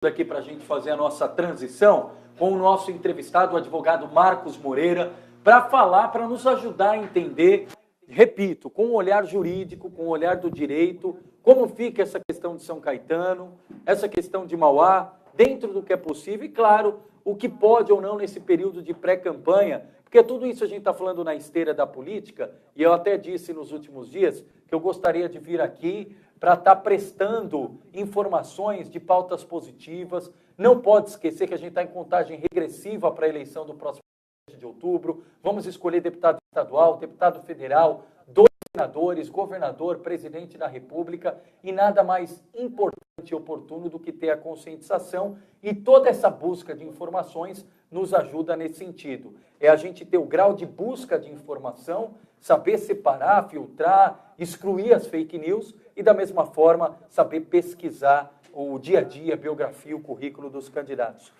Aqui para a gente fazer a nossa transição com o nosso entrevistado, o advogado Marcos Moreira, para falar, para nos ajudar a entender, repito, com o olhar jurídico, com o olhar do direito, como fica essa questão de São Caetano, essa questão de Mauá, dentro do que é possível e, claro, o que pode ou não nesse período de pré-campanha, porque tudo isso a gente está falando na esteira da política, e eu até disse nos últimos dias que eu gostaria de vir aqui para estar prestando informações de pautas positivas. Não pode esquecer que a gente está em contagem regressiva para a eleição do próximo mês de outubro. Vamos escolher deputado estadual, deputado federal, 2 senadores, governador, presidente da República, e nada mais importante e oportuno do que ter a conscientização, e toda essa busca de informações nos ajuda nesse sentido. É a gente ter o grau de busca de informação, saber separar, filtrar, excluir as fake news e, da mesma forma, saber pesquisar o dia a dia, a biografia, o currículo dos candidatos.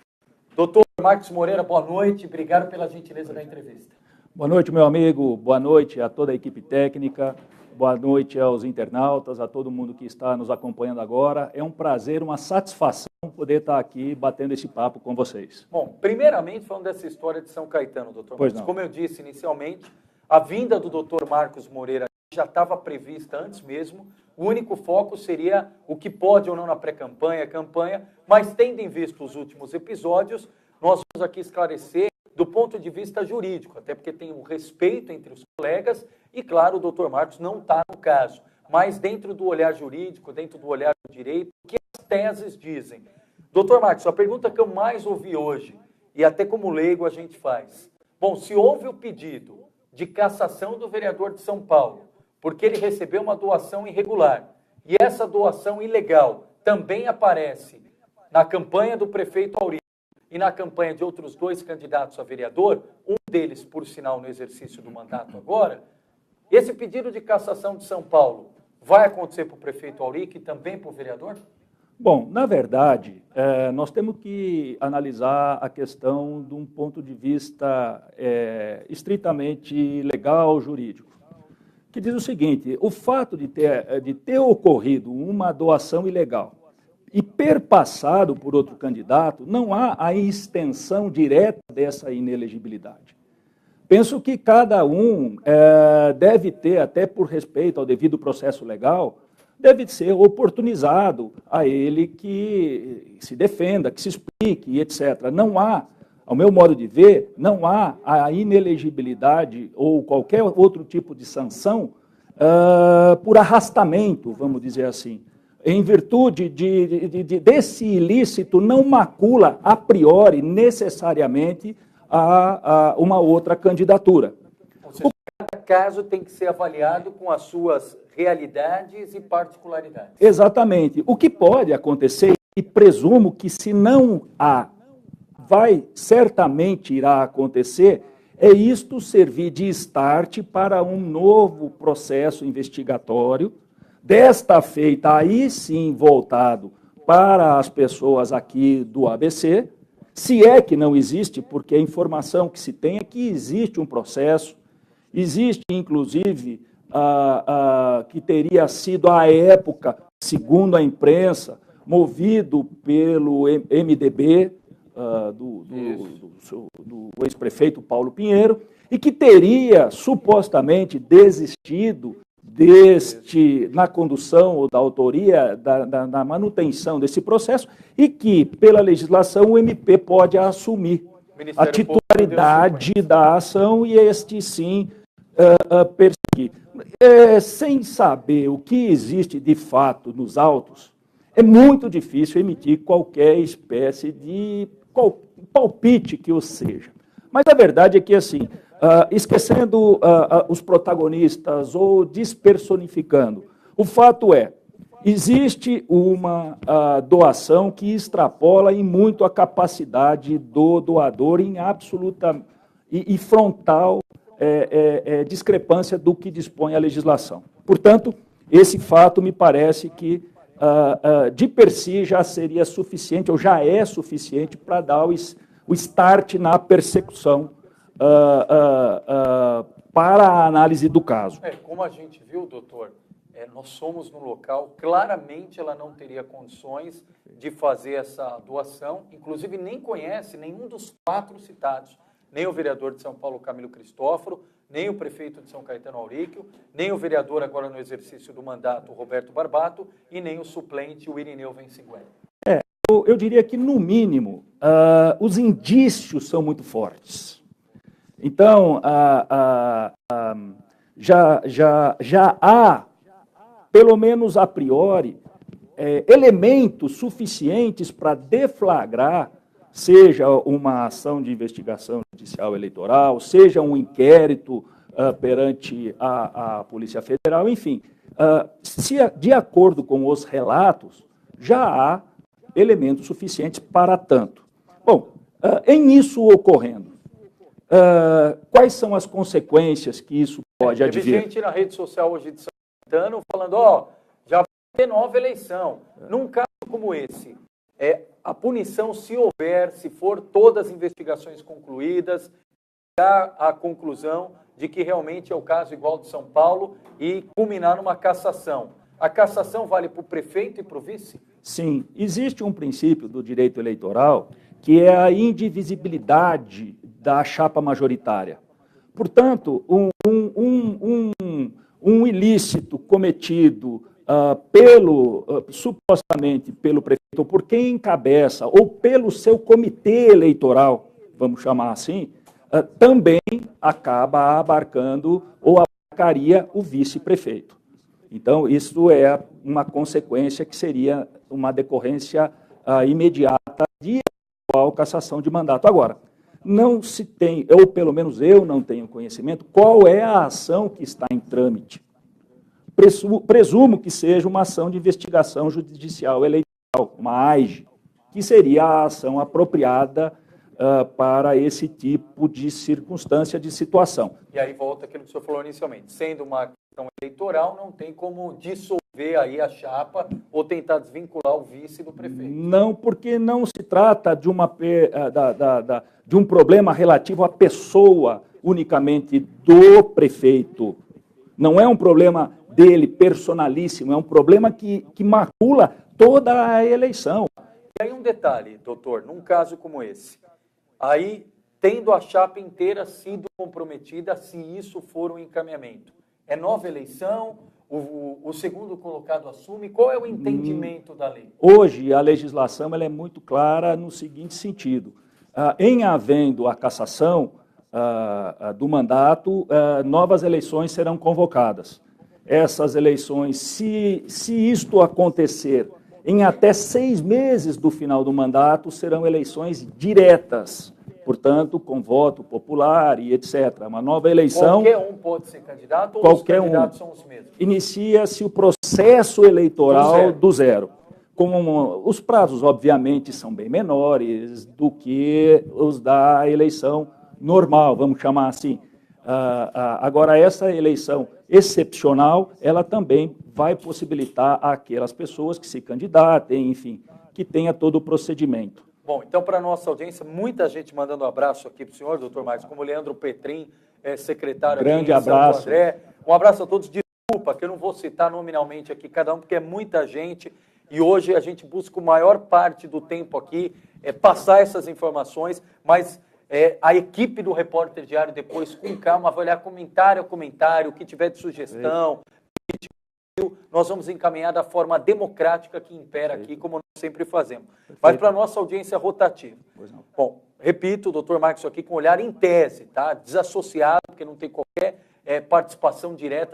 Doutor Marcos Moreira, boa noite. Obrigado pela gentileza da entrevista. Boa noite, meu amigo. Boa noite a toda a equipe técnica. Boa noite aos internautas, a todo mundo que está nos acompanhando agora. É um prazer, uma satisfação poder estar aqui batendo esse papo com vocês. Bom, primeiramente, falando dessa história de São Caetano, doutor Marcos. Como eu disse inicialmente, a vinda do doutor Marcos Moreira já estava prevista antes mesmo. O único foco seria o que pode ou não na pré-campanha, campanha, mas tendo em vista os últimos episódios, nós vamos aqui esclarecer do ponto de vista jurídico, até porque tem um respeito entre os colegas e, claro, o doutor Marcos não está no caso, mas dentro do olhar jurídico, dentro do olhar do direito, o que as teses dizem. Doutor Marcos, a pergunta que eu mais ouvi hoje, e até como leigo a gente faz, bom, se houve o pedido de cassação do vereador de São Paulo, porque ele recebeu uma doação irregular, e essa doação ilegal também aparece na campanha do prefeito Aurílio e na campanha de outros 2 candidatos a vereador, um deles, por sinal, no exercício do mandato agora, esse pedido de cassação de São Paulo vai acontecer para o prefeito Aurílio e também para o vereador? Bom, na verdade, nós temos que analisar a questão de um ponto de vista estritamente legal, jurídico, que diz o seguinte: o fato de ter ocorrido uma doação ilegal e perpassado por outro candidato, não há a extensão direta dessa inelegibilidade. Penso que cada um deve ter, até por respeito ao devido processo legal, deve ser oportunizado a ele que se defenda, que se explique, etc. Não há, ao meu modo de ver, não há a inelegibilidade ou qualquer outro tipo de sanção por arrastamento, vamos dizer assim. Em virtude desse ilícito, não macula a priori, necessariamente, a uma outra candidatura. Ou seja, cada caso tem que ser avaliado com as suas realidades e particularidades. Exatamente. O que pode acontecer, e presumo que se não há, certamente irá acontecer, é isto servir de start para um novo processo investigatório, desta feita aí sim voltado para as pessoas aqui do ABC, se é que não existe, porque a informação que se tem é que existe um processo, existe inclusive que teria sido à época, segundo a imprensa, movido pelo MDB, do ex-prefeito Paulo Pinheiro, e que teria supostamente desistido na condução ou da autoria, da manutenção desse processo, e que, pela legislação, o MP pode assumir a titularidade da ação e este, sim, perseguir. Sem saber o que existe de fato nos autos, é muito difícil emitir qualquer espécie de palpite que o seja. Mas a verdade é que, assim, esquecendo os protagonistas ou despersonificando, o fato é, existe uma doação que extrapola em muito a capacidade do doador em absoluta e frontal discrepância do que dispõe a legislação. Portanto, esse fato me parece que, de per si, já seria suficiente, ou já é suficiente, para dar o start na persecução para a análise do caso. Como a gente viu, doutor, nós somos no local, claramente ela não teria condições de fazer essa doação, inclusive nem conhece nenhum dos 4 citados, nem o vereador de São Paulo, Camilo Cristóforo, nem o prefeito de São Caetano Auríquio, nem o vereador agora no exercício do mandato, Roberto Barbato, e nem o suplente, o Irineu Venciguela. Eu diria que, no mínimo, os indícios são muito fortes. Então, já há, pelo menos a priori, elementos suficientes para deflagrar, seja uma ação de investigação judicial eleitoral, seja um inquérito perante a Polícia Federal, enfim. De acordo com os relatos, já há elementos suficientes para tanto. Bom, em isso ocorrendo, quais são as consequências que isso pode advir? Teve gente na rede social hoje de São Caetano falando, já vai ter nova eleição. Num caso como esse, a punição, se houver, se for todas as investigações concluídas, chegar à conclusão de que realmente é o caso igual de São Paulo e culminar numa cassação. A cassação vale para o prefeito e para o vice? Sim, existe um princípio do direito eleitoral que é a indivisibilidade da chapa majoritária. Portanto, um ilícito cometido supostamente pelo prefeito, ou por quem encabeça, ou pelo seu comitê eleitoral, vamos chamar assim, também acaba abarcando ou abarcaria o vice-prefeito. Então, isso é uma consequência que seria uma decorrência imediata de eventual cassação de mandato. Agora, não se tem, ou pelo menos eu não tenho conhecimento, qual é a ação que está em trâmite. Presumo que seja uma ação de investigação judicial eleitoral, uma AIJE, que seria a ação apropriada para esse tipo de circunstância, de situação. E aí volta aquilo que o senhor falou inicialmente. Sendo uma questão eleitoral, não tem como dissolver aí a chapa ou tentar desvincular o vice do prefeito. Não, porque não se trata de um problema relativo à pessoa unicamente do prefeito. Não é um problema dele personalíssimo, é um problema que macula toda a eleição. E aí um detalhe, doutor, num caso como esse, aí tendo a chapa inteira sido comprometida, se isso for um encaminhamento, é nova eleição, o segundo colocado assume, qual é o entendimento da lei? Hoje a legislação ela é muito clara no seguinte sentido, em havendo a cassação do mandato, novas eleições serão convocadas. Essas eleições, se isto acontecer em até 6 meses do final do mandato, serão eleições diretas, portanto, com voto popular e etc. Uma nova eleição... Qualquer um pode ser candidato ou os candidatos são os mesmos? Inicia-se o processo eleitoral do zero. Como os prazos, obviamente, são bem menores do que os da eleição normal, vamos chamar assim. Agora, essa eleição excepcional, ela também vai possibilitar aquelas pessoas que se candidatem, enfim, que tenha todo o procedimento. Bom, então, para a nossa audiência, muita gente mandando um abraço aqui para o senhor, doutor Marcos, como o Leandro Petrin, secretário Grande aqui em abraço. Santo André. Um abraço a todos. Desculpa, que eu não vou citar nominalmente aqui cada um, porque é muita gente, e hoje a gente busca a maior parte do tempo aqui, passar essas informações, mas a equipe do Repórter Diário depois, com calma, vai olhar comentário a comentário, o que tiver de sugestão, nós vamos encaminhar da forma democrática que impera aqui, como nós sempre fazemos. Mas para a nossa audiência rotativa. Bom, repito, o doutor Marcos aqui com olhar em tese, tá? Desassociado, porque não tem qualquer participação direta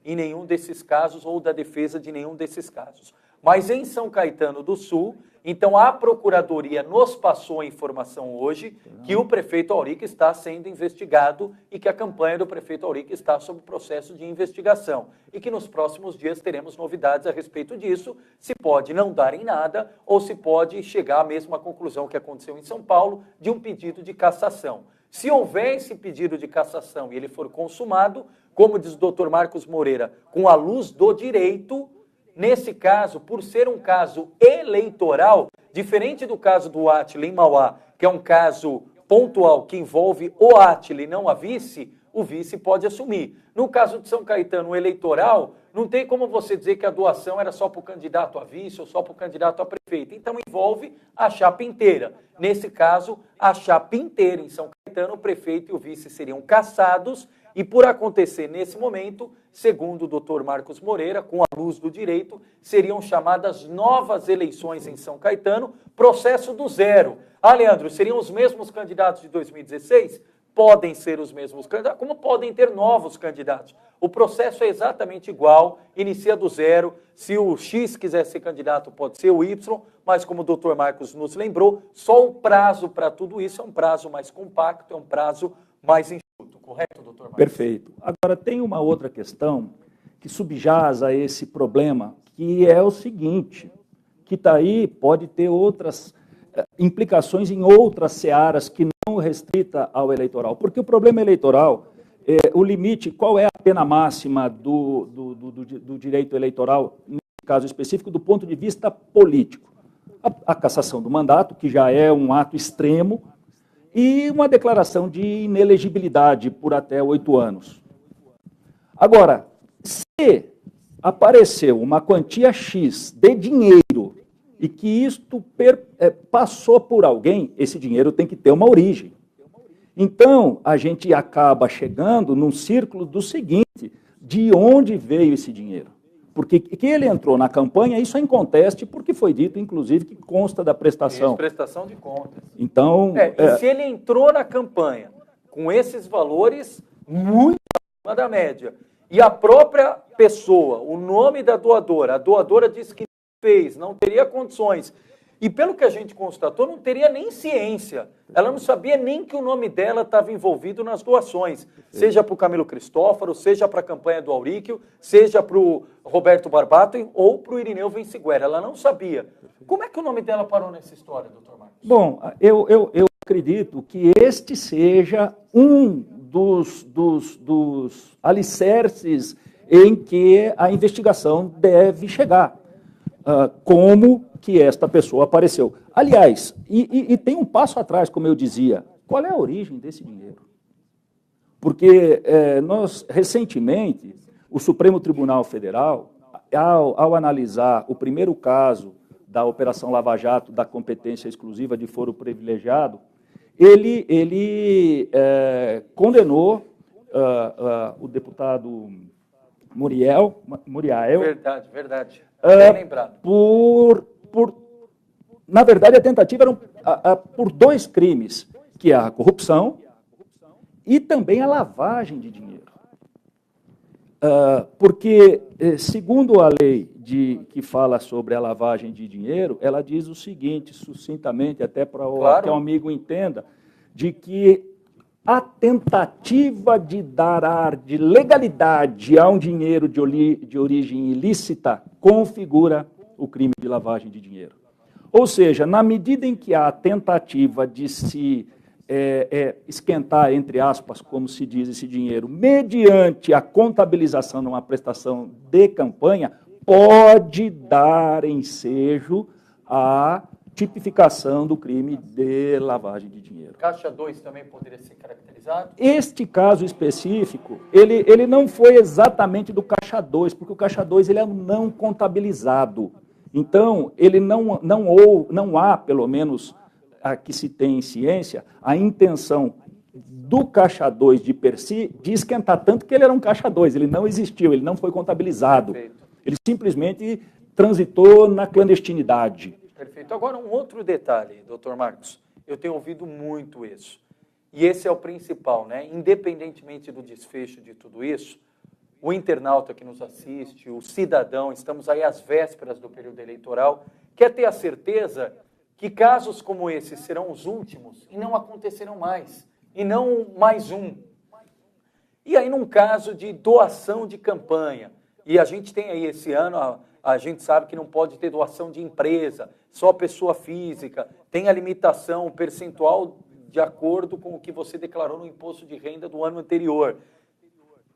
em nenhum desses casos ou da defesa de nenhum desses casos. Mas em São Caetano do Sul, então a Procuradoria nos passou a informação hoje que o prefeito Auric está sendo investigado e que a campanha do prefeito Auric está sob processo de investigação e que nos próximos dias teremos novidades a respeito disso, se pode não dar em nada ou se pode chegar à mesma conclusão que aconteceu em São Paulo de um pedido de cassação. Se houver esse pedido de cassação e ele for consumado, como diz o doutor Marcos Moreira, com a luz do direito, nesse caso, por ser um caso eleitoral, diferente do caso do Átila em Mauá, que é um caso pontual que envolve o Átila e não a vice, o vice pode assumir. No caso de São Caetano, o eleitoral, Não tem como você dizer que a doação era só para o candidato a vice ou só para o candidato a prefeito. Então envolve a chapa inteira. Nesse caso, a chapa inteira em São Caetano, o prefeito e o vice seriam cassados e por acontecer nesse momento, segundo o doutor Marcos Moreira, com a luz do direito, seriam chamadas novas eleições em São Caetano, processo do zero. Leandro, seriam os mesmos candidatos de 2016? Podem ser os mesmos candidatos, como podem ter novos candidatos. O processo é exatamente igual, inicia do zero. Se o X quiser ser candidato, pode ser o Y, mas como o doutor Marcos nos lembrou, só o prazo para tudo isso é um prazo mais compacto, é um prazo mais enxuto. Correto, doutor Marcos? Perfeito. Agora, tem uma outra questão que subjaz a esse problema, que é o seguinte, que está aí, pode ter outras implicações em outras searas que não restrita ao eleitoral. Porque o problema eleitoral, o limite, qual é a pena máxima do direito eleitoral, no caso específico, do ponto de vista político? A cassação do mandato, que já é um ato extremo, e uma declaração de inelegibilidade por até 8 anos. Agora, se apareceu uma quantia X de dinheiro e que isto passou por alguém, esse dinheiro tem que ter uma origem. Então, a gente acaba chegando num círculo do seguinte, de onde veio esse dinheiro? Porque que ele entrou na campanha, isso é inconteste, porque foi dito, inclusive, que consta da prestação. Isso, prestação de contas. Então, e se ele entrou na campanha com esses valores muito acima da média, e a própria pessoa, o nome da doadora, a doadora disse que fez, não teria condições. E pelo que a gente constatou, não teria nem ciência. Ela não sabia nem que o nome dela estava envolvido nas doações. Seja para o Camilo Cristófaro, seja para a campanha do Auríquio, seja para o Roberto Barbato ou para o Irineu Vinciguera. Ela não sabia. Como é que o nome dela parou nessa história, doutor Marcos? Bom, eu acredito que este seja um dos alicerces em que a investigação deve chegar. Como que esta pessoa apareceu. Aliás, e tem um passo atrás, como eu dizia, qual é a origem desse dinheiro? Porque nós, recentemente, o Supremo Tribunal Federal, ao analisar o primeiro caso da Operação Lava Jato, da competência exclusiva de foro privilegiado, ele condenou o deputado Muriel. Verdade. Bem lembrado. Na verdade, a tentativa era por 2 crimes, que é a corrupção e também a lavagem de dinheiro. Porque, segundo a lei que fala sobre a lavagem de dinheiro, ela diz o seguinte, sucintamente, até para que o amigo entenda, de que a tentativa de dar ar de legalidade a um dinheiro de origem ilícita configura o crime de lavagem de dinheiro. Ou seja, na medida em que há a tentativa de se esquentar, entre aspas, como se diz esse dinheiro, mediante a contabilização de uma prestação de campanha, pode dar ensejo à tipificação do crime de lavagem de dinheiro. Caixa 2 também poderia ser caracterizado? Este caso específico, ele não foi exatamente do Caixa 2, porque o Caixa 2 ele é não contabilizado. Então, ele não há, pelo menos a que se tem em ciência, a intenção do Caixa 2 de per si de esquentar tanto que ele era um Caixa 2, ele não existiu, ele não foi contabilizado. Perfeito. Ele simplesmente transitou na clandestinidade. Perfeito. Agora, um outro detalhe, doutor Marcos, eu tenho ouvido muito isso, e esse é o principal, né? Independentemente do desfecho de tudo isso, o internauta que nos assiste, o cidadão, estamos aí às vésperas do período eleitoral, quer ter a certeza que casos como esse serão os últimos e não acontecerão mais, e não mais um. E aí, num caso de doação de campanha, e a gente tem aí esse ano, a gente sabe que não pode ter doação de empresa, só pessoa física, tem a limitação percentual de acordo com o que você declarou no imposto de renda do ano anterior.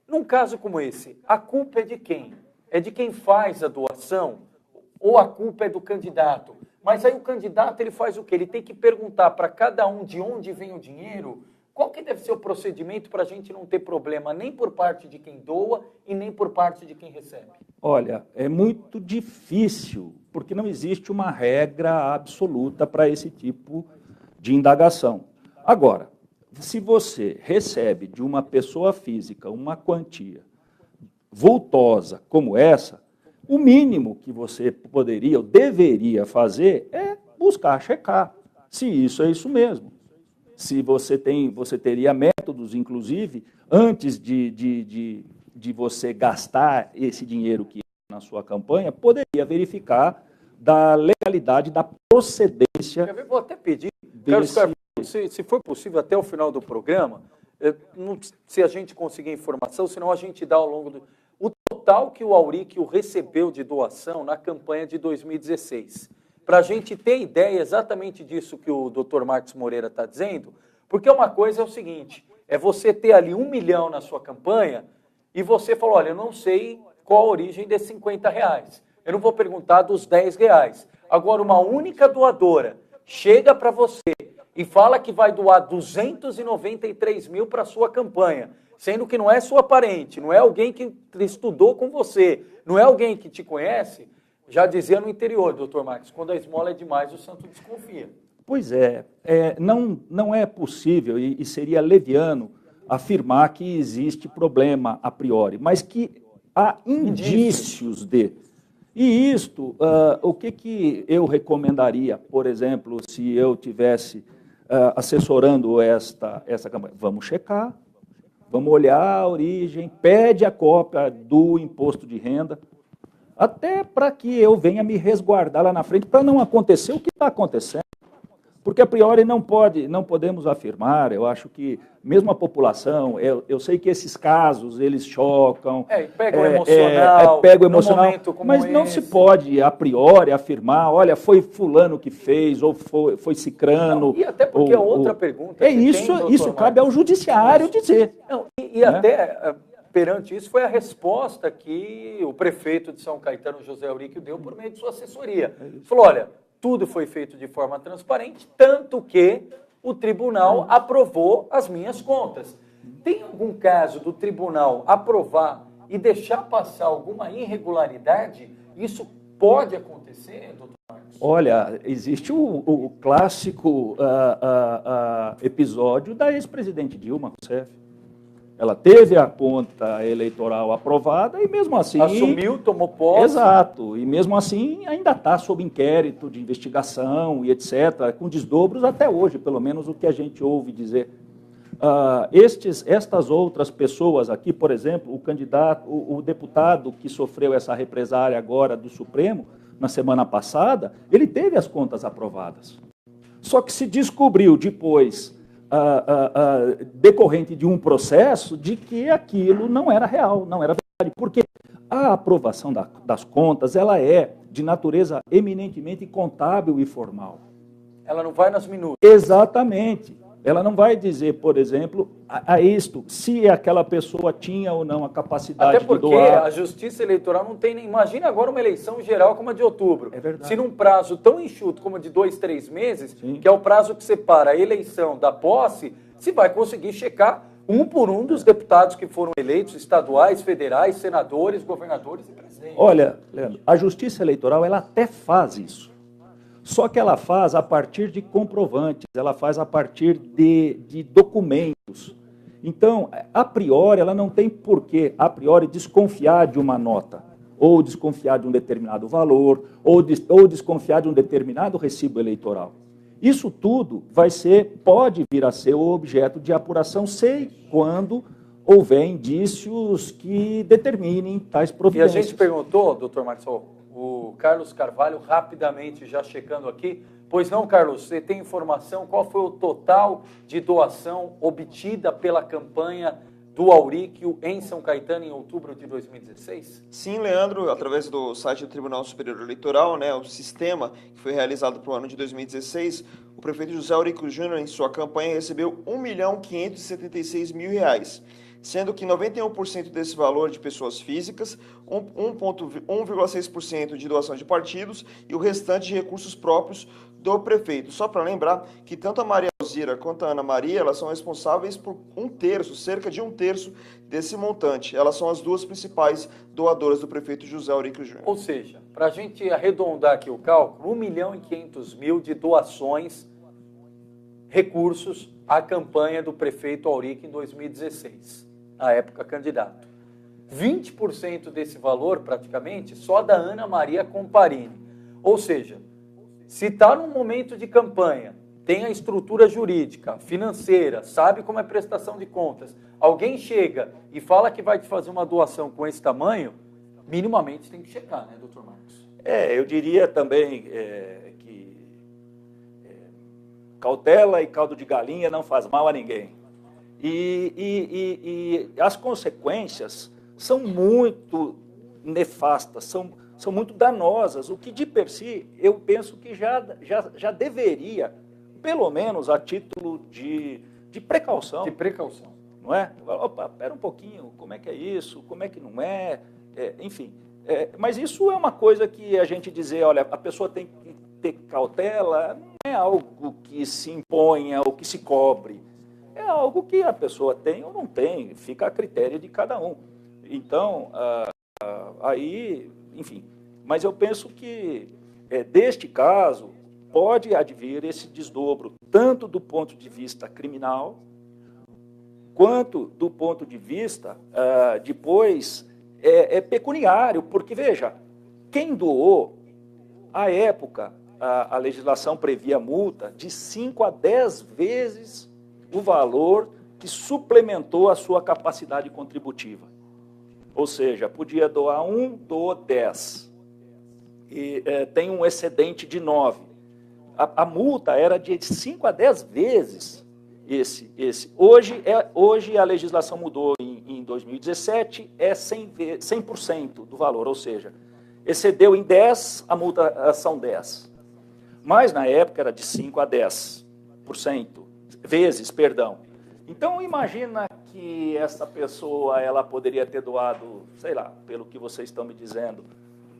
Num caso como esse, a culpa é de quem? É de quem faz a doação? Ou a culpa é do candidato? Mas aí o candidato ele faz o quê? Ele tem que perguntar para cada um de onde vem o dinheiro, Qual que deve ser o procedimento para a gente não ter problema nem por parte de quem doa e nem por parte de quem recebe? Olha, é muito difícil, porque não existe uma regra absoluta para esse tipo de indagação. Agora, se você recebe de uma pessoa física uma quantia vultosa como essa, o mínimo que você poderia ou deveria fazer é buscar checar se isso é isso mesmo. Se você teria métodos, inclusive, antes de você gastar esse dinheiro que é na sua campanha, poderia verificar da legalidade, da procedência. Vou até pedir, Carlos Carvalho, se for possível, até o final do programa, se a gente conseguir informação, senão a gente dá ao longo do... O total que o Auríquio recebeu de doação na campanha de 2016. Para a gente ter ideia exatamente disso que o Dr. Marcos Moreira está dizendo, porque uma coisa é o seguinte, é você ter ali 1 milhão na sua campanha e você falou, olha, eu não sei qual a origem desses R$50, eu não vou perguntar dos R$10. Agora, uma única doadora chega para você e fala que vai doar 293 mil para a sua campanha, sendo que não é sua parente, não é alguém que não com você, não é alguém que te conhece, já dizia no interior, doutor Marcos, quando a esmola é demais, o santo desconfia. Pois não é possível e seria leviano afirmar que existe problema a priori, mas que há indícios de. E isto, o que eu recomendaria, por exemplo, se eu tivesse assessorando essa campanha? Vamos checar, vamos olhar a origem, pede a cópia do imposto de renda, até para que eu venha me resguardar lá na frente, para não acontecer o que está acontecendo. Porque, a priori, não podemos afirmar, eu acho que, mesmo a população, eu sei que esses casos, eles chocam. Pega o emocional, pega o emocional, mas não se pode, a priori, afirmar, olha, foi fulano que fez, ou foi cicrano. Não, e até porque a outra pergunta... Isso cabe ao judiciário dizer. Não, e até... Perante isso, foi a resposta que o prefeito de São Caetano, José Auríquio, deu por meio de sua assessoria. Ele falou, olha, tudo foi feito de forma transparente, tanto que o tribunal aprovou as minhas contas. Tem algum caso do tribunal aprovar e deixar passar alguma irregularidade? Isso pode acontecer, doutor Marcos? Olha, existe o clássico episódio da ex-presidente Dilma Rousseff. Ela teve a conta eleitoral aprovada e mesmo assim... Assumiu, tomou posse. Exato. E mesmo assim ainda está sob inquérito de investigação e etc., com desdobros até hoje, pelo menos o que a gente ouve dizer. Estas outras pessoas aqui, por exemplo, o deputado que sofreu essa represália agora do Supremo, na semana passada, ele teve as contas aprovadas. Só que se descobriu depois... decorrente de um processo de que aquilo não era real, não era verdade, porque a aprovação das contas, ela é de natureza eminentemente contábil e formal. Ela não vai nas minutas. Exatamente. Ela não vai dizer, por exemplo, a isto, se aquela pessoa tinha ou não a capacidade de doar. Até porque a Justiça Eleitoral não tem nem... Imagina agora uma eleição geral como a de outubro. É verdade. Se num prazo tão enxuto como de 2, 3 meses, Sim. que é o prazo que separa a eleição da posse, se vai conseguir checar um por um dos deputados que foram eleitos, estaduais, federais, senadores, governadores e presidentes. Olha, Leandro, a Justiça Eleitoral, ela até faz isso. Só que ela faz a partir de comprovantes, ela faz a partir de documentos. Então, a priori, ela não tem por que, a priori, desconfiar de uma nota, ou desconfiar de um determinado valor, ou desconfiar de um determinado recibo eleitoral. Isso tudo pode vir a ser o objeto de apuração, quando houver indícios que determinem tais providências. E a gente perguntou, doutor Marcos, o Carlos Carvalho, rapidamente já checando aqui. Pois não, Carlos, você tem informação qual foi o total de doação obtida pela campanha do Auríquio em São Caetano em outubro de 2016? Sim, Leandro, através do site do Tribunal Superior Eleitoral, o sistema que foi realizado para o ano de 2016, o prefeito José Auríquio Júnior, em sua campanha, recebeu R$ 1.576.000, sendo que 91% desse valor de pessoas físicas, 1,6% de doação de partidos e o restante de recursos próprios do prefeito. Só para lembrar que tanto a Maria Alzira quanto a Ana Maria, elas são responsáveis por 1/3, cerca de 1/3 desse montante. Elas são as duas principais doadoras do prefeito José Aurico Júnior. Ou seja, para a gente arredondar aqui o cálculo, 1.500.000 de doações, recursos à campanha do prefeito Aurico em 2016, na época candidato. 20% desse valor, praticamente, só da Ana Maria Comparini. Ou seja, se está num momento de campanha, tem a estrutura jurídica, financeira, sabe como é prestação de contas, alguém chega e fala que vai te fazer uma doação com esse tamanho, minimamente tem que chegar, né, doutor Marcos? Eu diria também que cautela e caldo de galinha não faz mal a ninguém. E as consequências são muito nefastas, são muito danosas, o que de per si eu penso que já deveria, pelo menos a título de precaução. De precaução. Não é? Opa, espera um pouquinho, como é que é isso, como é que não é, enfim. Mas isso é uma coisa que a gente dizer, olha, a pessoa tem que ter cautela, não é algo que se imponha ou que se cobre. É algo que a pessoa tem ou não tem, fica a critério de cada um. Então, aí, enfim, mas eu penso que deste caso pode advir esse desdobro, tanto do ponto de vista criminal, quanto do ponto de vista, depois, pecuniário, porque, veja, quem doou, à época, a legislação previa multa de 5 a 10 vezes o valor que suplementou a sua capacidade contributiva. Ou seja, podia doar 1, doou 10. E tem um excedente de 9. A multa era de 5 a 10 vezes esse. Hoje a legislação mudou em 2017, é 100% do valor, ou seja, excedeu em 10, a multa são 10. Mas na época era de 5 a 10%, vezes, perdão. Então imagina que essa pessoa ela poderia ter doado, sei lá, pelo que vocês estão me dizendo,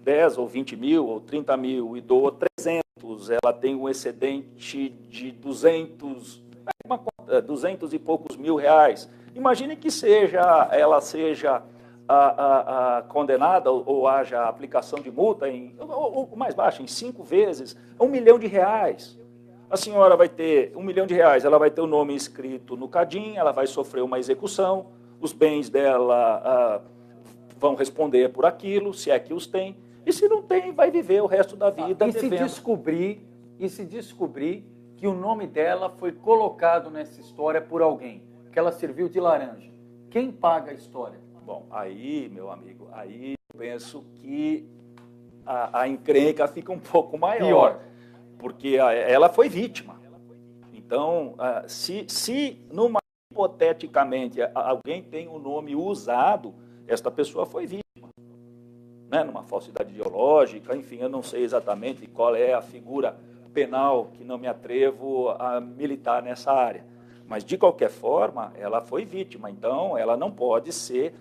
10 ou 20 mil ou 30 mil e doou 300, ela tem um excedente de 200 e poucos mil reais. Imagine que ela seja condenada ou haja aplicação de multa, ou mais baixo, em 5 vezes, R$1 milhão. A senhora vai ter R$1 milhão, ela vai ter o nome inscrito no CADIM, ela vai sofrer uma execução, os bens dela vão responder por aquilo, se é que os tem, e se não tem, vai viver o resto da vida devendo. E se descobrir que o nome dela foi colocado nessa história por alguém, que ela serviu de laranja, quem paga a história? Bom, aí, meu amigo, aí eu penso que a encrenca fica um pouco maior. Pior. Porque ela foi vítima. Então, se hipoteticamente alguém tem o nome usado, esta pessoa foi vítima, né? Numa falsidade ideológica, enfim, eu não sei exatamente qual é a figura penal, que não me atrevo a militar nessa área. Mas, de qualquer forma, ela foi vítima. Então, ela não pode ser,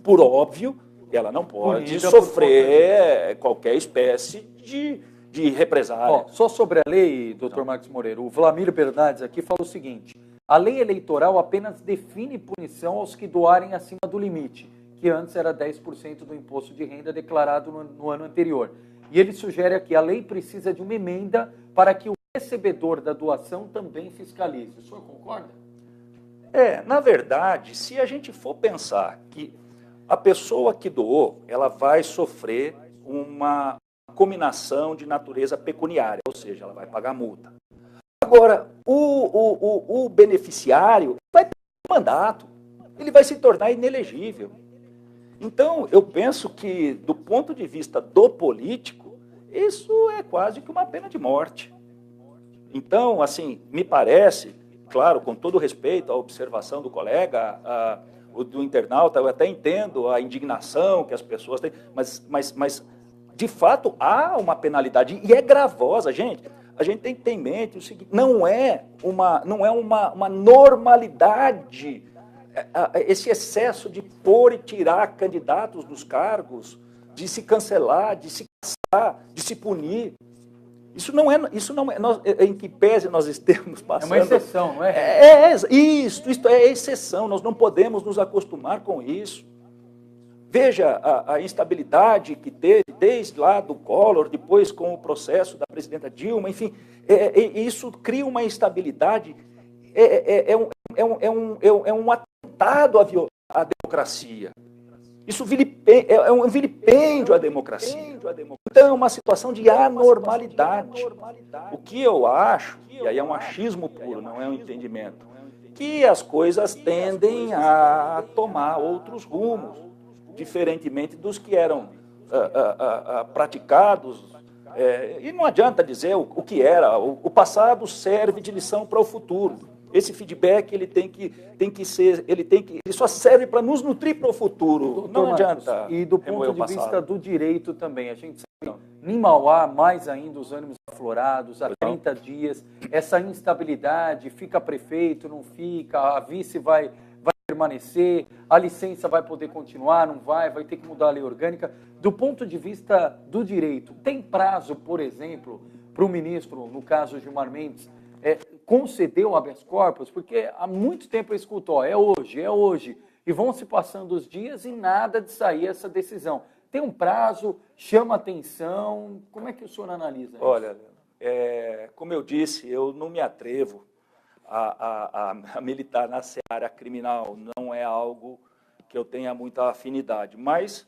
por óbvio, ela não pode sofrer qualquer espécie de represália. Só sobre a lei, doutor Marcos Moreira, o Vlamir Bernardes aqui fala o seguinte: a lei eleitoral apenas define punição aos que doarem acima do limite, que antes era 10% do imposto de renda declarado no ano anterior. E ele sugere aqui, a lei precisa de uma emenda para que o recebedor da doação também fiscalize. O senhor concorda? Na verdade, se a gente for pensar que a pessoa que doou, ela vai sofrer uma cominação de natureza pecuniária, ou seja, ela vai pagar multa. Agora, o beneficiário vai perder o mandato, ele vai se tornar inelegível. Então, eu penso que, do ponto de vista do político, isso é quase que uma pena de morte. Então, assim, me parece, claro, com todo respeito à observação do colega, do internauta, eu até entendo a indignação que as pessoas têm, mas de fato, há uma penalidade, e é gravosa, gente. A gente tem que ter em mente o seguinte: não é uma normalidade esse excesso de pôr e tirar candidatos dos cargos, de se cancelar, de se caçar, de se punir. Isso não é em que pese nós estamos passando. É uma exceção, não é? Isto é exceção, nós não podemos nos acostumar com isso. Veja a instabilidade que teve desde lá do Collor, depois com o processo da presidenta Dilma, enfim, isso cria uma instabilidade, é um atentado à democracia. Isso é um vilipêndio à democracia. Então, é uma situação de anormalidade. O que eu acho, e aí é um achismo puro, não é um entendimento, que as coisas tendem a tomar outros rumos, diferentemente dos que eram praticados. E não adianta dizer o que era. O passado serve de lição para o futuro. Esse feedback ele só serve para nos nutrir para o futuro. Não adianta. E do ponto de vista do direito também, a gente sabe, em Mauá, mais ainda os ânimos aflorados, há 30 dias, essa instabilidade, fica prefeito, não fica, a vice vai permanecer, a licença vai poder continuar, não vai ter que mudar a lei orgânica. Do ponto de vista do direito, tem prazo, por exemplo, para o ministro, no caso Gilmar Mendes, conceder o habeas corpus? Porque há muito tempo eu escuto, é hoje, e vão se passando os dias e nada de sair essa decisão. Tem um prazo, chama atenção, como é que o senhor analisa isso? Olha, como eu disse, eu não me atrevo a militar na seara criminal, não é algo que eu tenha muita afinidade, mas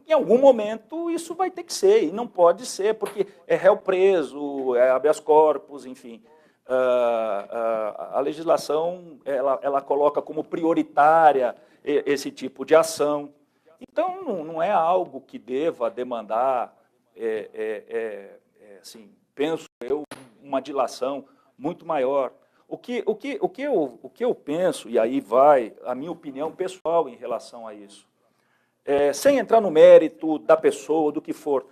em algum momento isso vai ter que ser, e não pode ser, porque é réu preso, é habeas corpus, enfim. A legislação ela coloca como prioritária esse tipo de ação. Então, não é algo que deva demandar, assim, penso eu, uma dilação muito maior. O que eu penso, e aí vai a minha opinião pessoal em relação a isso, sem entrar no mérito da pessoa, do que for,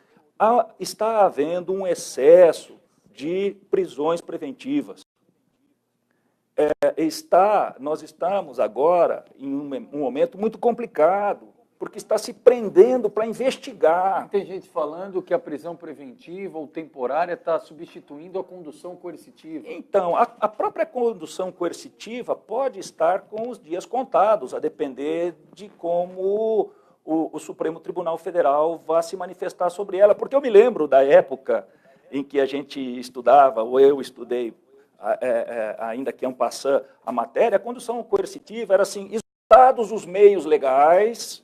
está havendo um excesso de prisões preventivas. Nós estamos agora em um momento muito complicado, porque está se prendendo para investigar. Tem gente falando que a prisão preventiva ou temporária está substituindo a condução coercitiva. Então, a própria condução coercitiva pode estar com os dias contados, a depender de como o Supremo Tribunal Federal vai se manifestar sobre ela, porque eu me lembro da época em que a gente estudava, ou eu estudei, ainda que en passant, a matéria, a condução coercitiva era assim, esgotados os meios legais,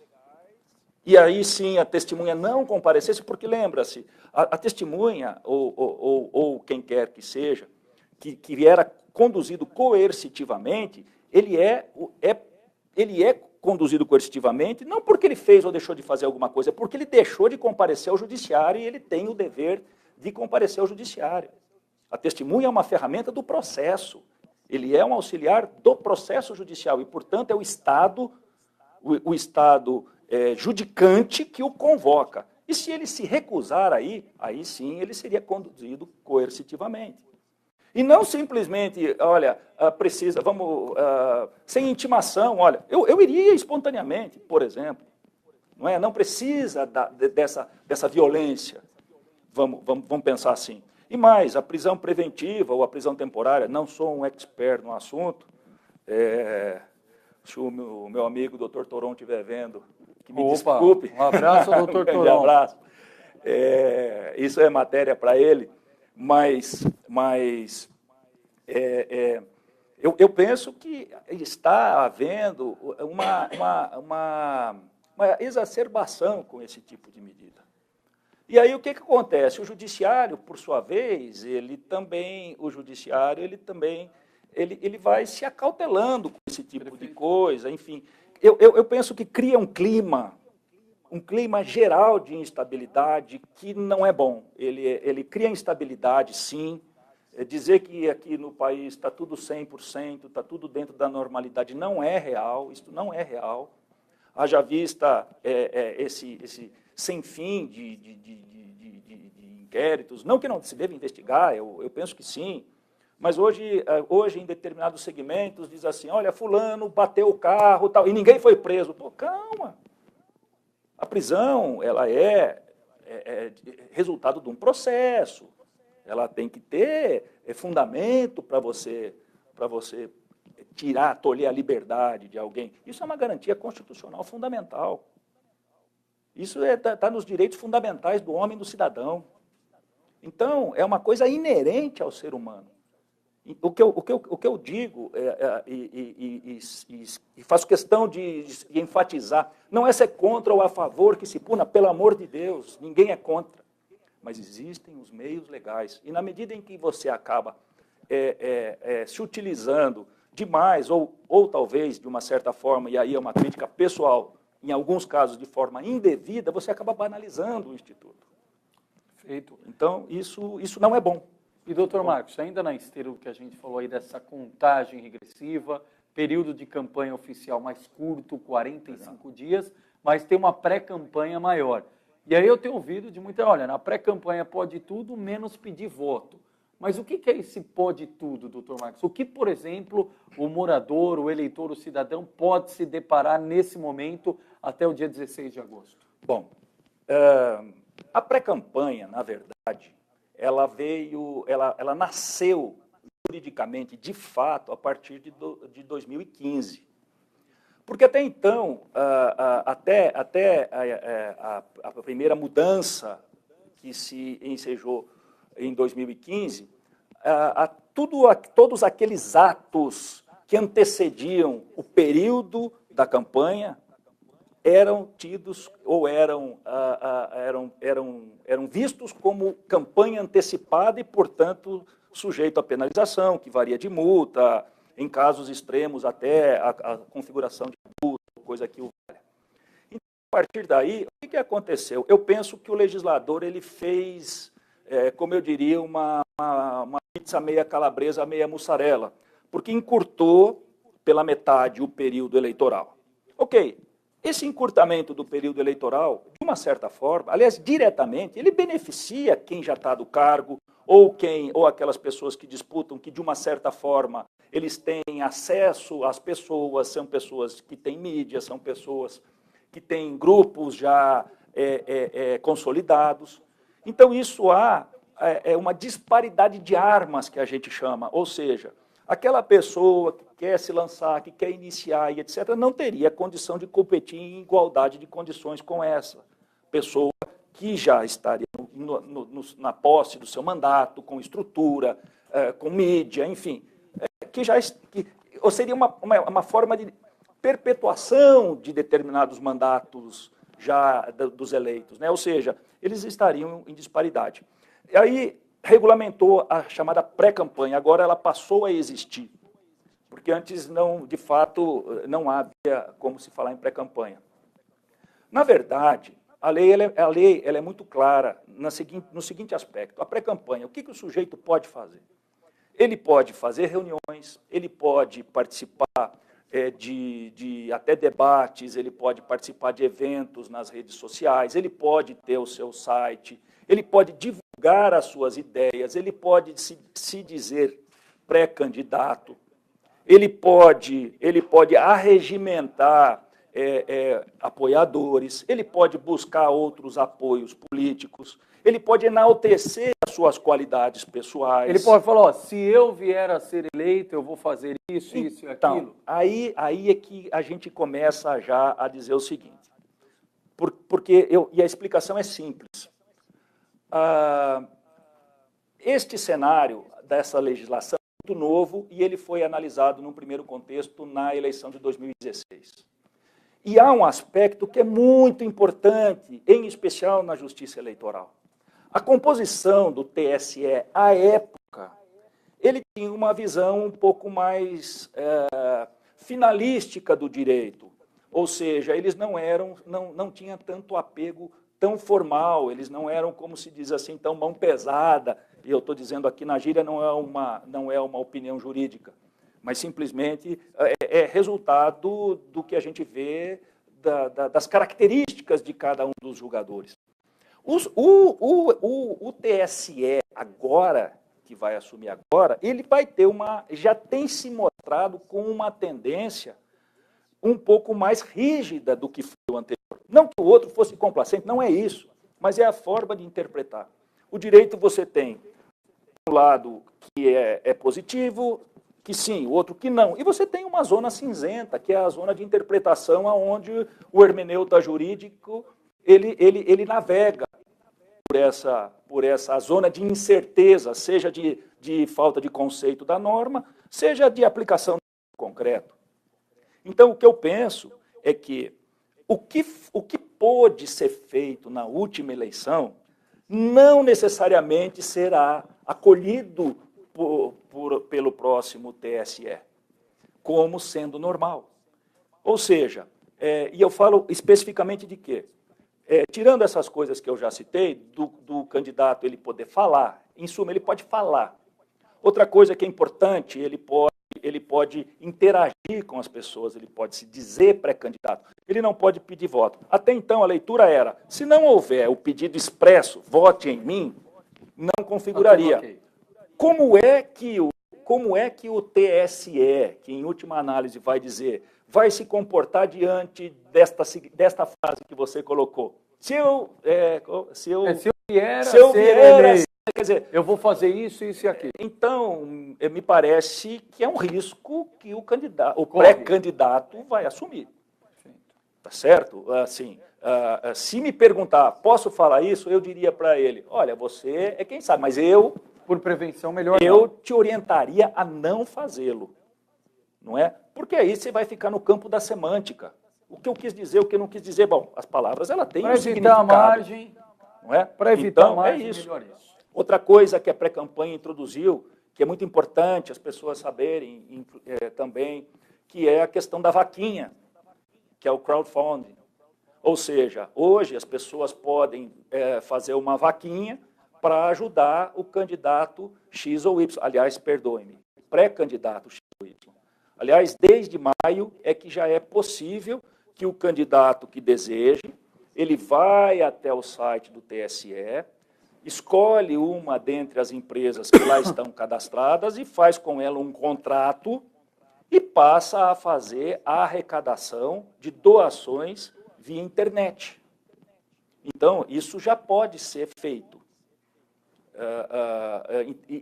e aí sim a testemunha não comparecesse, porque lembra-se, a testemunha, ou quem quer que seja, que era conduzido coercitivamente, ele é conduzido coercitivamente, não porque ele fez ou deixou de fazer alguma coisa, é porque ele deixou de comparecer ao judiciário e ele tem o dever de comparecer ao judiciário. A testemunha é uma ferramenta do processo, ele é um auxiliar do processo judicial e, portanto, é o Estado judicante que o convoca. E se ele se recusar aí sim ele seria conduzido coercitivamente. E não simplesmente, olha, sem intimação, olha, eu iria espontaneamente, por exemplo, não precisa dessa violência, vamos pensar assim. E mais, a prisão preventiva ou a prisão temporária, não sou um expert no assunto, se o meu amigo doutor Toron estiver vendo, que me desculpe. Um abraço ao doutor Toron. Um abraço. Isso é matéria para ele, mas eu penso que está havendo uma exacerbação com esse tipo de medida. E aí o que acontece? O judiciário, por sua vez, ele vai se acautelando com esse tipo de coisa, enfim. Eu penso que cria um clima geral de instabilidade que não é bom. Ele cria instabilidade, sim. Dizer que aqui no país está tudo 100%, está tudo dentro da normalidade, não é real, isso não é real. Haja vista esse sem fim de inquéritos, não que não se deva investigar, eu penso que sim, mas hoje em determinados segmentos diz assim, olha, fulano bateu o carro tal, e ninguém foi preso. Pô, calma, a prisão ela é resultado de um processo. Ela tem que ter fundamento para você tolher a liberdade de alguém. Isso é uma garantia constitucional fundamental. Isso está nos direitos fundamentais do homem e do cidadão. Então, é uma coisa inerente ao ser humano. O que eu digo, e faço questão de enfatizar, não é ser contra ou a favor que se puna, pelo amor de Deus, ninguém é contra. Mas existem os meios legais. E na medida em que você acaba se utilizando demais, ou talvez de uma certa forma, e aí é uma crítica pessoal, em alguns casos de forma indevida, você acaba banalizando o Instituto. Feito. Então, isso não é bom. E, doutor Marcos, ainda na esteira do que a gente falou aí dessa contagem regressiva, período de campanha oficial mais curto, 45 dias, mas tem uma pré-campanha maior. E aí eu tenho ouvido de muita, olha, na pré-campanha pode tudo, menos pedir voto. Mas o que é esse pode tudo, doutor Marcos? O que, por exemplo, o morador, o eleitor, o cidadão pode se deparar nesse momento até o dia 16 de agosto? Bom, a pré-campanha, na verdade, ela nasceu juridicamente, de fato, a partir de 2015. Porque até então, até a primeira mudança que se ensejou em 2015, todos aqueles atos que antecediam o período da campanha eram tidos ou eram vistos como campanha antecipada e, portanto, sujeito a penalização, que varia de multa, em casos extremos até a configuração de multa, coisa que o vale. Então, a partir daí, o que aconteceu? Eu penso que o legislador ele fez, como eu diria, uma pizza meia calabresa, meia mussarela, porque encurtou pela metade o período eleitoral. Ok, esse encurtamento do período eleitoral, de uma certa forma, aliás, diretamente, ele beneficia quem já está do cargo, ou aquelas pessoas que disputam, que de uma certa forma eles têm acesso às pessoas, são pessoas que têm mídia, são pessoas que têm grupos já consolidados. Então, isso há uma disparidade de armas, que a gente chama, ou seja, aquela pessoa que quer se lançar, que quer iniciar e etc., não teria condição de competir em igualdade de condições com essa pessoa que já estaria na posse do seu mandato, com estrutura, com mídia, enfim, ou seria uma forma de perpetuação de determinados mandatos já dos eleitos, né? Ou seja, eles estariam em disparidade. E aí regulamentou a chamada pré-campanha, agora ela passou a existir, porque antes, de fato, não havia como se falar em pré-campanha. Na verdade, a lei ela é muito clara no seguinte aspecto. A pré-campanha, o que o sujeito pode fazer? Ele pode fazer reuniões, ele pode participar de até debates, ele pode participar de eventos nas redes sociais, ele pode ter o seu site, ele pode divulgar as suas ideias, ele pode se dizer pré-candidato, ele pode arregimentar apoiadores, ele pode buscar outros apoios políticos, ele pode enaltecer as suas qualidades pessoais. Ele pode falar, se eu vier a ser eleito, eu vou fazer isso, isso e aquilo. Então, aí é que a gente começa já a dizer o seguinte, e a explicação é simples. Este cenário dessa legislação é muito novo e ele foi analisado num primeiro contexto na eleição de 2016. E há um aspecto que é muito importante, em especial na justiça eleitoral. A composição do TSE, à época, ele tinha uma visão um pouco mais finalística do direito, ou seja, eles não tinham tanto apego tão formal, eles não eram, como se diz assim, tão mão pesada, e eu estou dizendo aqui na gíria, não é uma opinião jurídica, mas simplesmente é resultado do que a gente vê das características de cada um dos julgadores. O TSE agora, que vai assumir agora, ele vai ter já tem se mostrado com uma tendência um pouco mais rígida do que foi o anterior. Não que o outro fosse complacente, não é isso. mas é a forma de interpretar. O direito você tem um lado que é positivo, que sim, o outro que não. E você tem uma zona cinzenta, que é a zona de interpretação onde o hermeneuta jurídico ele navega por essa zona de incerteza, seja de falta de conceito da norma, seja de aplicação concreto. Então, o que eu penso é que o que pôde ser feito na última eleição não necessariamente será acolhido pelo próximo TSE, como sendo normal. Ou seja, e eu falo especificamente de quê? Tirando essas coisas que eu já citei, do candidato ele poder falar, em suma, ele pode falar. Outra coisa que é importante, ele pode interagir com as pessoas, ele pode se dizer pré-candidato, ele não pode pedir voto. Até então, a leitura era, se não houver o pedido expresso, vote em mim, não configuraria. Okay. Como é que o TSE, que em última análise vai dizer, vai se comportar diante desta frase que você colocou? Se eu vier quer dizer, eu vou fazer isso, isso e aquilo. Então, me parece que é um risco que o pré-candidato vai assumir. Tá certo? Assim, se me perguntar, posso falar isso? Eu diria para ele, olha, você é quem sabe, mas por prevenção, melhor eu te orientaria a não fazê-lo. Não é? Porque aí você vai ficar no campo da semântica. O que eu quis dizer, o que eu não quis dizer. Bom, as palavras, ela tem um significado. Para evitar a margem, não é? Para evitar então, a margem, é isso. melhor isso. Outra coisa que a pré-campanha introduziu, que é muito importante as pessoas saberem também, que é a questão da vaquinha, que é o crowdfunding. Ou seja, hoje as pessoas podem fazer uma vaquinha para ajudar o candidato X ou Y. Aliás, perdoe-me, pré-candidato X ou Y. Aliás, desde maio é que já é possível que o candidato que deseje, ele vai até o site do TSE, escolhe uma dentre as empresas que lá estão cadastradas e faz com ela um contrato e passa a fazer a arrecadação de doações via internet. Então, isso já pode ser feito.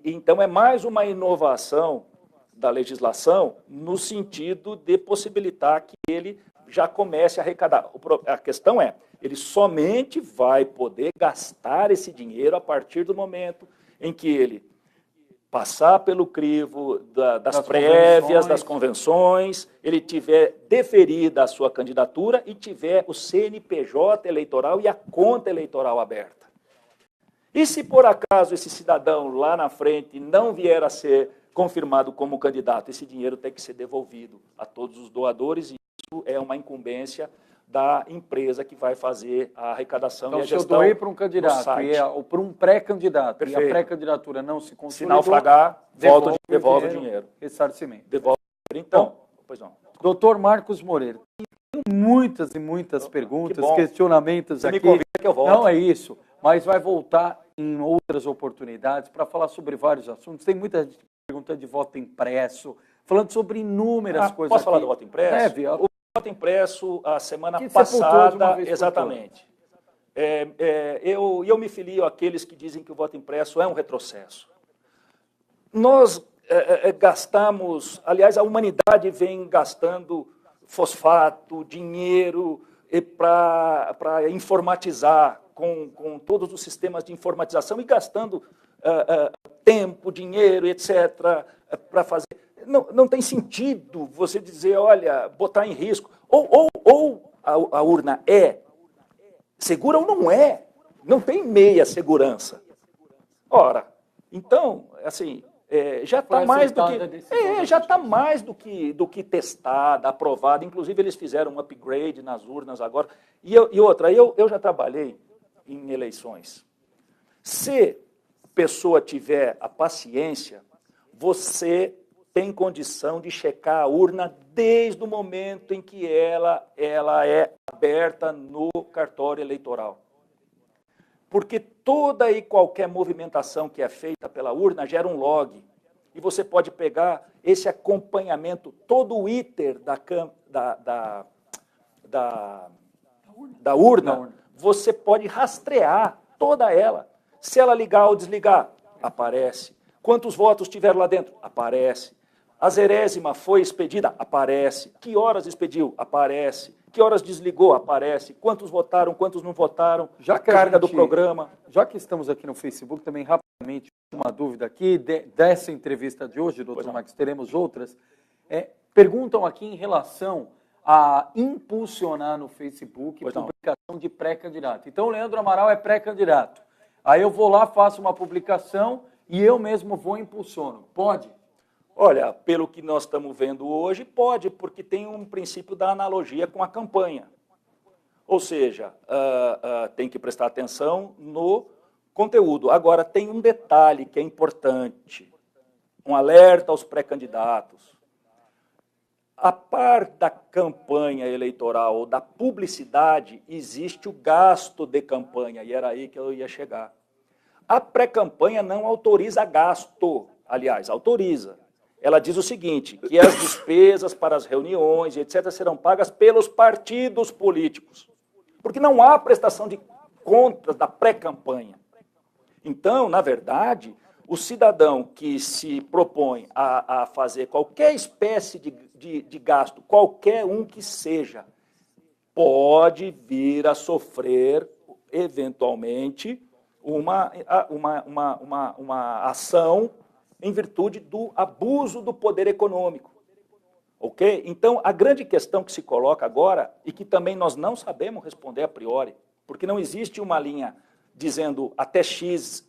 Então, é mais uma inovação da legislação no sentido de possibilitar que ele já comece a arrecadar. A questão é, ele somente vai poder gastar esse dinheiro a partir do momento em que ele passar pelo crivo das prévias, das convenções, ele tiver deferida a sua candidatura e tiver o CNPJ eleitoral e a conta eleitoral aberta. E se por acaso esse cidadão lá na frente não vier a ser confirmado como candidato, esse dinheiro tem que ser devolvido a todos os doadores e isso é uma incumbência da empresa que vai fazer a arrecadação então, e a gestão. Então, se eu doei para um candidato ou para um pré-candidato e a pré-candidatura não se consolidou, se naufragar, devolve o dinheiro. Ressarcimento. Devolve o dinheiro. Então, pois não. Doutor Marcos Moreira, tem muitas e muitas perguntas, questionamentos Você aqui. me convida que eu volto. Não é isso, mas vai voltar em outras oportunidades para falar sobre vários assuntos. Tem muita gente perguntando de voto impresso, falando sobre inúmeras coisas. Posso falar do voto impresso? Deve. O voto impresso, a semana passada, exatamente. Eu me filio àqueles que dizem que o voto impresso é um retrocesso. Nós gastamos, aliás, a humanidade vem gastando fosfato, dinheiro para informatizar com todos os sistemas de informatização e gastando tempo, dinheiro, etc., para fazer. Não tem sentido você dizer, olha, botar em risco. Ou a urna é segura ou não é. Não tem meia segurança. Ora, então, assim, já está mais do que já está mais do que testada, aprovada. Inclusive, eles fizeram um upgrade nas urnas agora. E outra, eu já trabalhei em eleições. Se a pessoa tiver a paciência, você tem condição de checar a urna desde o momento em que ela é aberta no cartório eleitoral. Porque toda e qualquer movimentação que é feita pela urna gera um log. E você pode pegar esse acompanhamento, todo o ITER da urna, você pode rastrear toda ela. Se ela ligar ou desligar, aparece. Quantos votos tiveram lá dentro? Aparece. A zerésima foi expedida? Aparece. Que horas expediu? Aparece. Que horas desligou? Aparece. Quantos votaram, quantos não votaram? Já a que carga do programa. Já que estamos aqui no Facebook, também rapidamente, uma dúvida aqui dessa entrevista de hoje, doutor Marcos, teremos outras. Perguntam aqui em relação a impulsionar no Facebook publicação de pré-candidato. Então, o Leandro Amaral é pré-candidato. Aí eu vou lá, faço uma publicação e eu mesmo vou e impulsiono. Pode? Olha, pelo que nós estamos vendo hoje, pode, porque tem um princípio da analogia com a campanha. Ou seja, tem que prestar atenção no conteúdo. Agora, tem um detalhe que é importante, um alerta aos pré-candidatos. A par da campanha eleitoral ou da publicidade, existe o gasto de campanha, e era aí que eu ia chegar. A pré-campanha não autoriza gasto, aliás, autoriza. Ela diz o seguinte, que as despesas para as reuniões, etc., serão pagas pelos partidos políticos. Porque não há prestação de contas da pré-campanha. Então, na verdade, o cidadão que se propõe a fazer qualquer espécie de gasto, qualquer um que seja, pode vir a sofrer, eventualmente, uma ação em virtude do abuso do poder econômico. Ok? Então, a grande questão que se coloca agora, e que também nós não sabemos responder a priori, porque não existe uma linha dizendo até X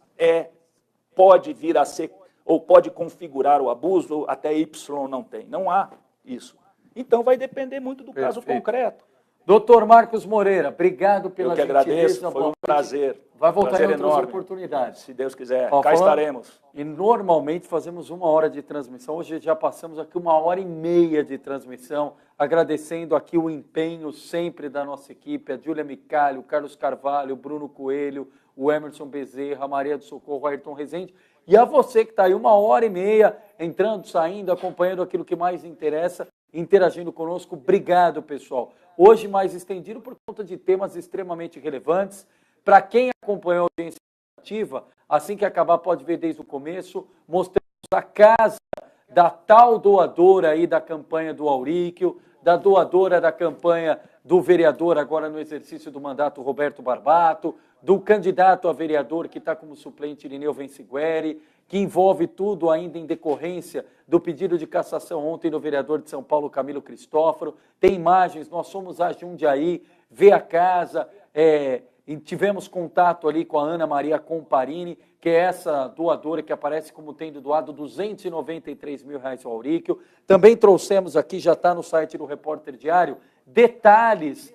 pode vir a ser, ou pode configurar o abuso, até Y não tem. Não há isso. Então, vai depender muito do caso concreto. Doutor Marcos Moreira, obrigado pela gentileza. Eu que agradeço, foi um prazer. Vai voltar em outras enorme. Oportunidades. Se Deus quiser, cá estaremos. E normalmente fazemos 1 hora de transmissão, hoje já passamos aqui 1h30 de transmissão, agradecendo aqui o empenho sempre da nossa equipe, a Júlia Micali, o Carlos Carvalho, o Bruno Coelho, o Emerson Bezerra, a Maria do Socorro, o Ayrton Rezende, e a você que está aí 1h30, entrando, saindo, acompanhando aquilo que mais interessa, interagindo conosco. Obrigado, pessoal. Hoje mais estendido por conta de temas extremamente relevantes. Para quem acompanhou a audiência ativa, assim que acabar pode ver desde o começo, mostramos a casa da tal doadora aí da campanha do Auríquio, da doadora da campanha do vereador agora no exercício do mandato Roberto Barbato, do candidato a vereador que está como suplente Irineu Vencigueri, que envolve tudo ainda em decorrência do pedido de cassação ontem do vereador de São Paulo, Camilo Cristófaro. Tem imagens, nós somos a Jundiaí, vê a casa, e tivemos contato ali com a Ana Maria Comparini, que é essa doadora que aparece como tendo doado R$293 mil ao Auríquio. Também trouxemos aqui, já está no site do Repórter Diário, detalhes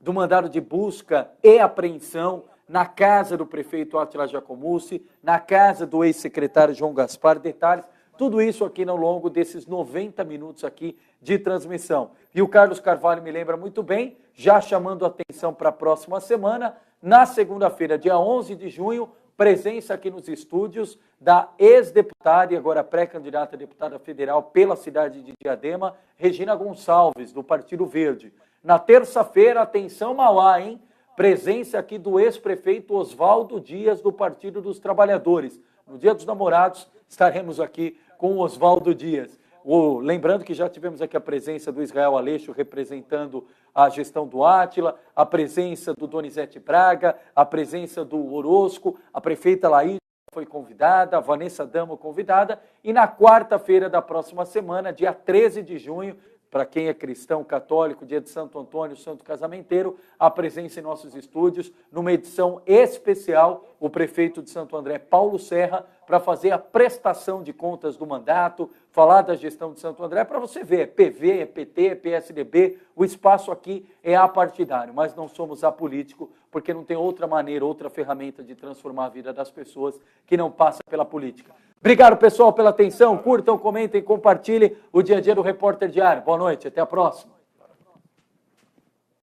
do mandado de busca e apreensão na casa do prefeito Átila Giacomussi, na casa do ex-secretário João Gaspar, detalhes, tudo isso aqui ao longo desses 90 minutos aqui de transmissão. E o Carlos Carvalho me lembra muito bem, já chamando a atenção para a próxima semana, na segunda-feira, dia 11 de junho, presença aqui nos estúdios da ex-deputada e agora pré-candidata a deputada federal pela cidade de Diadema, Regina Gonçalves, do Partido Verde. Na terça-feira, atenção Mauá, hein? Presença aqui do ex-prefeito Oswaldo Dias, do Partido dos Trabalhadores. No Dia dos Namorados, estaremos aqui com o Oswaldo Dias. Lembrando que já tivemos aqui a presença do Israel Aleixo representando a gestão do Átila, a presença do Donizete Braga, a presença do Orozco, a prefeita Laís foi convidada, a Vanessa Damo convidada, e na quarta-feira da próxima semana, dia 13 de junho, para quem é cristão, católico, dia de Santo Antônio, Santo Casamenteiro, a presença em nossos estúdios, numa edição especial, o prefeito de Santo André, Paulo Serra, para fazer a prestação de contas do mandato, falar da gestão de Santo André, para você ver, é PV, é PT, é PSDB, o espaço aqui é apartidário, mas não somos apolítico, porque não tem outra maneira, outra ferramenta de transformar a vida das pessoas que não passa pela política. Obrigado, pessoal, pela atenção. Curtam, comentem, compartilhem o Dia a Dia do Repórter Diário. Boa noite, até a próxima.